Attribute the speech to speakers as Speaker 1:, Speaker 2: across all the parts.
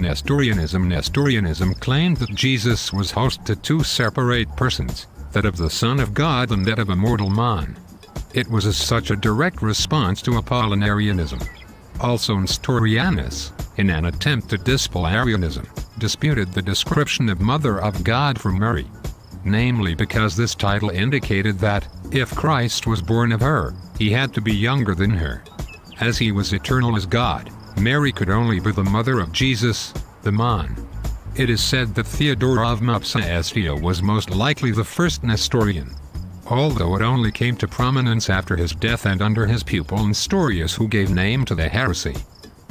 Speaker 1: Nestorianism claimed that Jesus was host to two separate persons, that of the Son of God and that of a mortal man. It was as such a direct response to Apollinarianism. Also Nestorianus, in an attempt to dispel Arianism, disputed the description of Mother of God for Mary. Namely because this title indicated that, if Christ was born of her, he had to be younger than her. As he was eternal as God, Mary could only be the mother of Jesus, the man. It is said that Theodore of Mopsuestia was most likely the first Nestorian, although it only came to prominence after his death and under his pupil Nestorius, who gave name to the heresy.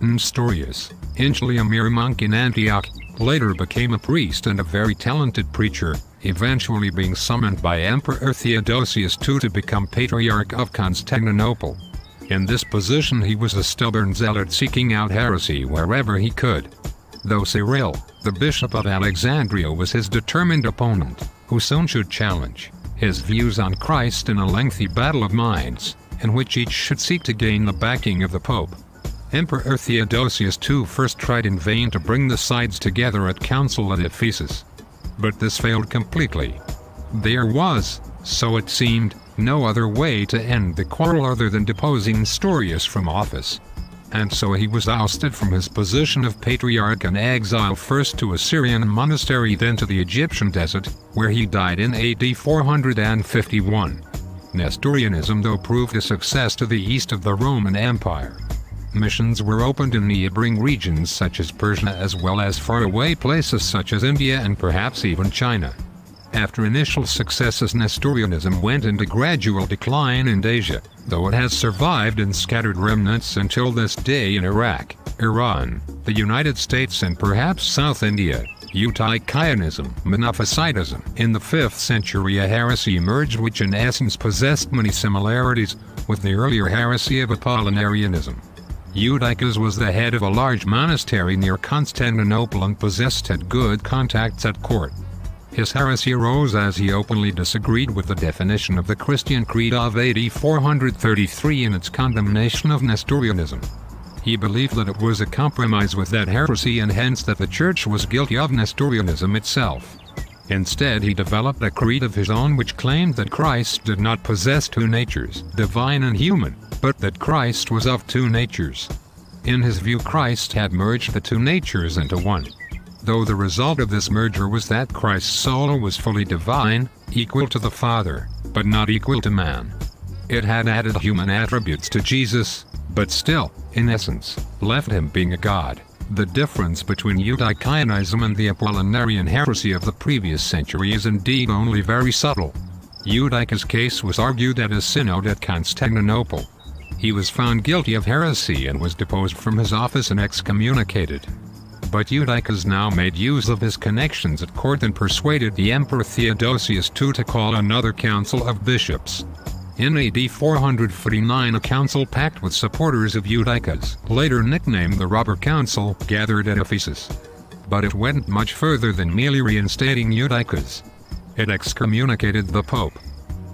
Speaker 1: Nestorius, initially a mere monk in Antioch, later became a priest and a very talented preacher, eventually being summoned by Emperor Theodosius II to become Patriarch of Constantinople. In this position he was a stubborn zealot seeking out heresy wherever he could. Though Cyril, the bishop of Alexandria, was his determined opponent, who soon should challenge his views on Christ in a lengthy battle of minds, in which each should seek to gain the backing of the Pope. Emperor Theodosius II first tried in vain to bring the sides together at council at Ephesus. But this failed completely. There was, so it seemed, no other way to end the quarrel other than deposing Nestorius from office. And so he was ousted from his position of patriarch and exiled first to a Syrian monastery, then to the Egyptian desert, where he died in AD 451. Nestorianism though proved a success to the east of the Roman Empire. Missions were opened in neighboring regions such as Persia as well as faraway places such as India and perhaps even China. After initial successes, Nestorianism went into gradual decline in Asia, though it has survived in scattered remnants until this day in Iraq, Iran, the United States and perhaps South India. Eutychianism, Monophysitism. In the 5th century a heresy emerged which in essence possessed many similarities with the earlier heresy of Apollinarianism. Eutychus was the head of a large monastery near Constantinople and had good contacts at court. His heresy arose as he openly disagreed with the definition of the Christian Creed of AD 433 and its condemnation of Nestorianism. He believed that it was a compromise with that heresy and hence that the Church was guilty of Nestorianism itself. Instead he developed a creed of his own which claimed that Christ did not possess two natures, divine and human, but that Christ was of two natures. In his view, Christ had merged the two natures into one, though the result of this merger was that Christ's soul was fully divine, equal to the Father, but not equal to man. It had added human attributes to Jesus, but still, in essence, left him being a god. The difference between Eutychianism and the Apollinarian heresy of the previous century is indeed only very subtle. Eutychus' case was argued at a synod at Constantinople. He was found guilty of heresy and was deposed from his office and excommunicated. But Eutychus now made use of his connections at court and persuaded the Emperor Theodosius II to call another council of bishops. In AD 449 a council packed with supporters of Eutychus, later nicknamed the Robber Council, gathered at Ephesus. But it went much further than merely reinstating Eutychus. It excommunicated the Pope.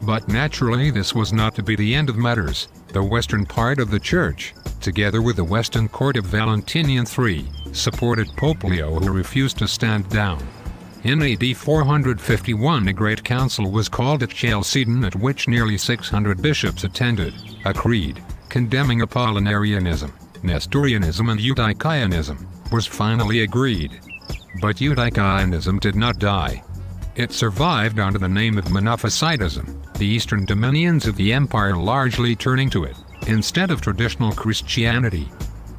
Speaker 1: But naturally this was not to be the end of matters. The western part of the Church, together with the western court of Valentinian III, supported Pope Leo, who refused to stand down. In AD 451 a great council was called at Chalcedon at which nearly 600 bishops attended. A creed, condemning Apollinarianism, Nestorianism and Eutychianism, was finally agreed. But Eutychianism did not die. It survived under the name of Monophysitism, the eastern dominions of the empire largely turning to it, instead of traditional Christianity.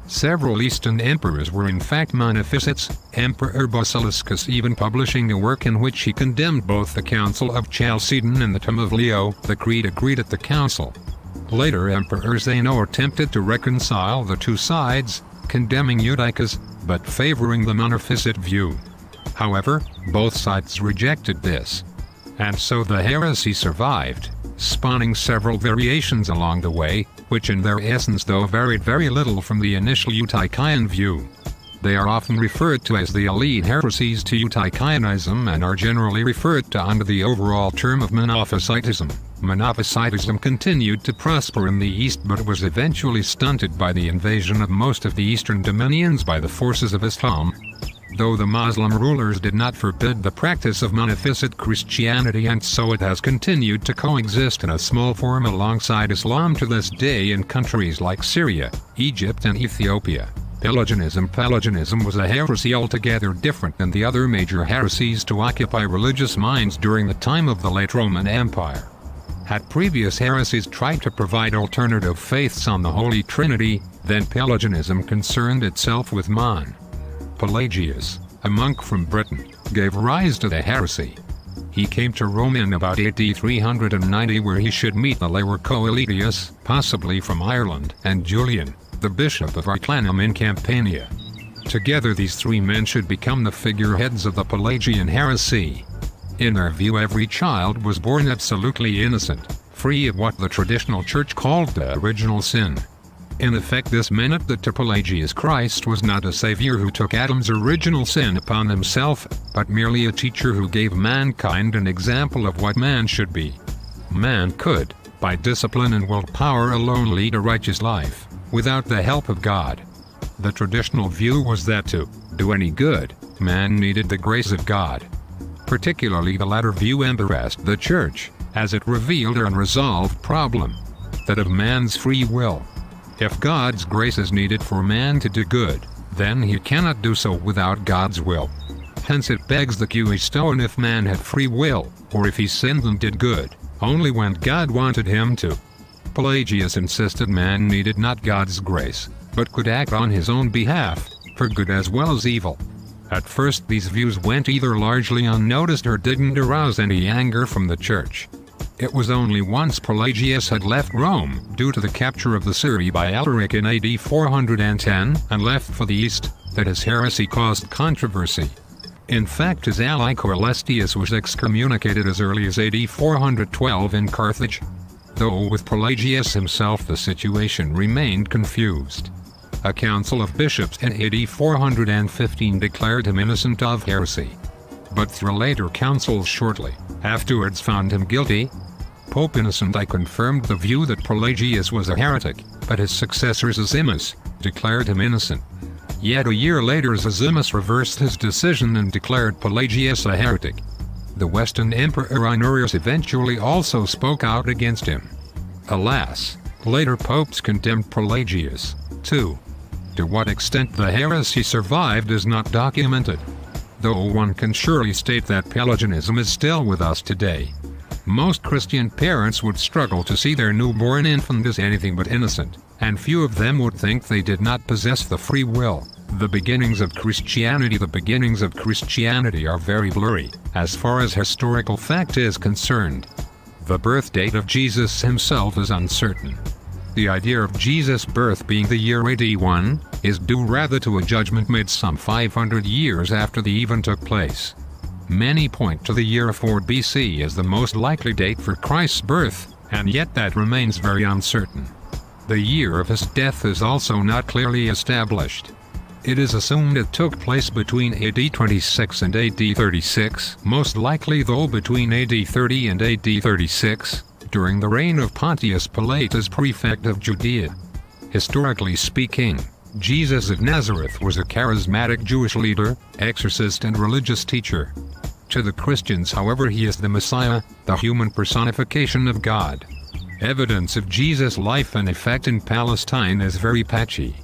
Speaker 1: Several Eastern emperors were in fact monophysites, Emperor Basiliscus even publishing a work in which he condemned both the Council of Chalcedon and the Tomb of Leo. The creed agreed at the council. Later Emperor Zeno attempted to reconcile the two sides, condemning Eutychus, but favoring the monophysite view. However, both sides rejected this. And so the heresy survived, spawning several variations along the way, which in their essence though varied very little from the initial Eutychian view. They are often referred to as the elite heresies to Eutychianism and are generally referred to under the overall term of Monophysitism. Monophysitism continued to prosper in the East but was eventually stunted by the invasion of most of the eastern dominions by the forces of Islam. though the Muslim rulers did not forbid the practice of monophysite Christianity, and so it has continued to coexist in a small form alongside Islam to this day in countries like Syria, Egypt and Ethiopia. Pelagianism was a heresy altogether different than the other major heresies to occupy religious minds during the time of the late Roman Empire. Had previous heresies tried to provide alternative faiths on the Holy Trinity, then Pelagianism concerned itself with man. Pelagius, a monk from Britain, gave rise to the heresy. He came to Rome in about AD 390, where he should meet the Lawer Coeletius, possibly from Ireland, and Julian, the bishop of Arclanum in Campania. Together these three men should become the figureheads of the Pelagian heresy. In their view, every child was born absolutely innocent, free of what the traditional church called the original sin. In effect, this meant that to Pelagius Christ was not a savior who took Adam's original sin upon himself, but merely a teacher who gave mankind an example of what man should be. Man could, by discipline and willpower alone, lead a righteous life, without the help of God. The traditional view was that to do any good, man needed the grace of God. Particularly the latter view embarrassed the church, as it revealed an unresolved problem, that of man's free will. If God's grace is needed for man to do good, then he cannot do so without God's will. Hence it begs the question if man had free will, or if he sinned and did good, only when God wanted him to. Pelagius insisted man needed not God's grace, but could act on his own behalf, for good as well as evil. At first these views went either largely unnoticed or didn't arouse any anger from the church. It was only once Pelagius had left Rome, due to the capture of the Syri by Alaric in AD 410, and left for the east, that his heresy caused controversy. In fact, his ally Coelestius was excommunicated as early as AD 412 in Carthage. Though with Pelagius himself the situation remained confused. A council of bishops in AD 415 declared him innocent of heresy. But through later councils shortly afterwards found him guilty. Pope Innocent I confirmed the view that Pelagius was a heretic, but his successor Zosimus declared him innocent. Yet a year later Zosimus reversed his decision and declared Pelagius a heretic. The Western Emperor Honorius eventually also spoke out against him. Alas, later popes condemned Pelagius, too. To what extent the heresy survived is not documented, though one can surely state that Pelagianism is still with us today. Most Christian parents would struggle to see their newborn infant as anything but innocent, and few of them would think they did not possess the free will. The beginnings of Christianity are very blurry, as far as historical fact is concerned. The birth date of Jesus himself is uncertain. The idea of Jesus' birth being the year AD 1 is due rather to a judgment made some 500 years after the event took place. Many point to the year 4 BC as the most likely date for Christ's birth, and yet that remains very uncertain. The year of his death is also not clearly established. It is assumed it took place between AD 26 and AD 36, most likely though between AD 30 and AD 36, during the reign of Pontius Pilate as prefect of Judea. Historically speaking, Jesus of Nazareth was a charismatic Jewish leader, exorcist and religious teacher. To the Christians, however, he is the Messiah, the human personification of God. Evidence of Jesus' life and effect in Palestine is very patchy.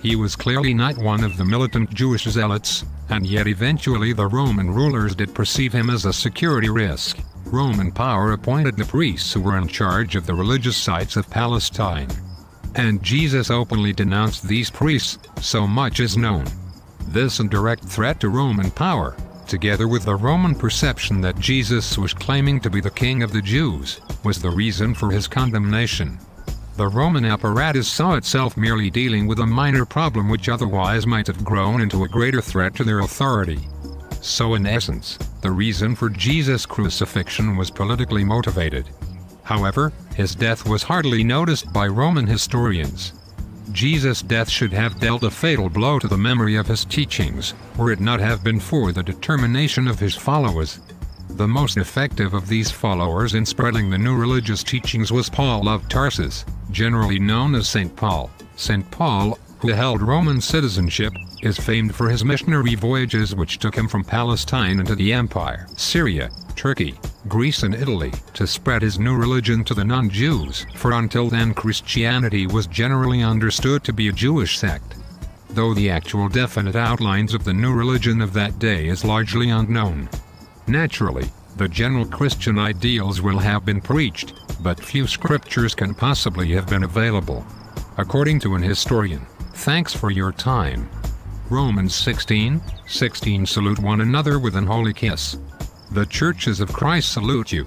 Speaker 1: He was clearly not one of the militant Jewish zealots, and yet eventually the Roman rulers did perceive him as a security risk. Roman power appointed the priests who were in charge of the religious sites of Palestine. And Jesus openly denounced these priests, so much is known. This indirect threat to Roman power, together with the Roman perception that Jesus was claiming to be the king of the Jews, was the reason for his condemnation. The Roman apparatus saw itself merely dealing with a minor problem which otherwise might have grown into a greater threat to their authority. So in essence, the reason for Jesus' crucifixion was politically motivated. However, his death was hardly noticed by Roman historians. Jesus' death should have dealt a fatal blow to the memory of his teachings, were it not have been for the determination of his followers. The most effective of these followers in spreading the new religious teachings was Paul of Tarsus, generally known as St. Paul. St. Paul, who held Roman citizenship, is famed for his missionary voyages which took him from Palestine into the Empire, Syria, Turkey, Greece and Italy, to spread his new religion to the non-Jews, for until then Christianity was generally understood to be a Jewish sect, though the actual definite outlines of the new religion of that day is largely unknown. Naturally, the general Christian ideals will have been preached, but few scriptures can possibly have been available. According to an historian, thanks for your time. Romans 16:16 Salute one another with an holy kiss. The churches of Christ salute you.